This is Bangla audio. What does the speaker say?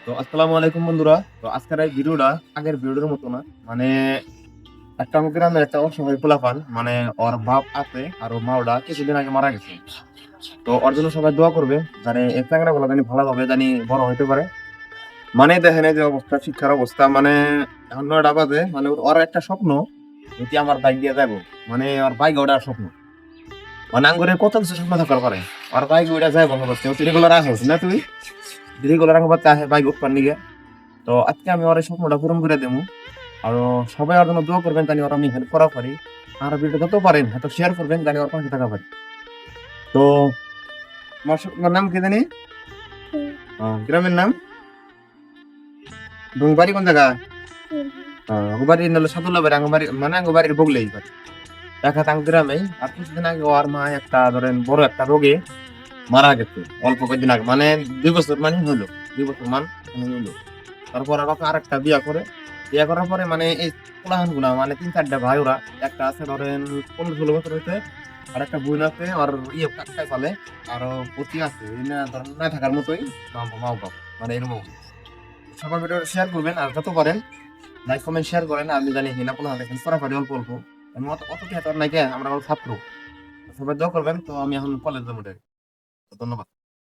তো আসসালামু আলাইকুম বন্ধুরা। তো আজকের এই ভিডিওটা আগের ভিডিওর মতো না। মানে একটা গ্রামের একটা অসহায় পোলাপান, মানে ওর বাপ আছে আর ওর মাওটা কিছুদিন আগে মারা গেছে। তো ওর জন্য সবাই দোয়া করবে, জানি এই চ্যাংরা গুলো জানি ভালোভাবে জানি বড় হইতে পারে। মানে দেখেন এই যে অবস্থা, শিক্ষার অবস্থা, মানে এখন 9টা বাজে, মানে ওর একটা স্বপ্ন যদি আমার বাইক দিয়ে যাবো, মানে ওর বাইক ওটার স্বপ্ন। মানে আঙ্গুরের কত কিছু স্বপ্ন থাকার পারে, আর বাইক ওইটা যায় বন্ধ করছে রেগুলার আসে না তুই রেগুলার আমার বাইক উঠবার নিগে। তো আজকে আমি ওর এই স্বপ্নটা পূরণ করে দেবো। আর সবাই ওর জন্য দোয়া করবেন, জানি ওর আমি হেল্প করা পারি। আর ভিডিও যত পারেন হয়তো শেয়ার করবেন, জানি ওর পাশে থাকা পারি। তো আমার স্বপ্নের নাম কি জানি, গ্রামের নাম ডুংবাড়ি, কোন জায়গা? বাড়ি নাহলে সাদুল্লা বাড়ি, আঙ্গবাড়ি মানে আঙ্গবাড়ির বগলেই বাড়ি, দেখা তাং গ্রামেই। আর কিছুদিন আগে ওর মা একটা ধরেন বড় একটা রোগে মারা গেছে, অল্প কয়েকদিন আগে, মানে 2 বছর মানে হইলো, 2 বছর হইলো। তারপর আর আর একটা বিয়া করে, বিয়া করার পরে মানে এই কোলাহান গুলা, মানে 3-4টা ভাই ওরা। একটা আছে ধরেন 15-16 বছর হয়েছে, আর একটা বোন আছে আর কাকাই ফেলে, আর পতি আছে এই না ধরেন না থাকার মতোই, মা বাপ, মানে এরকম অবস্থা। সবাই ভিডিও শেয়ার করবেন, আর যত পারেন লাইক কমেন্ট শেয়ার করেন। আমি জানি হিনা কোনো দেখেন করা পারি অল্প অল্প, আমি অত কি হাতে নাই, আমরা ছাত্র। সবাই দোয়া করবেন। তো আমি এখন কলেজ যাবো, ধন্যবাদ।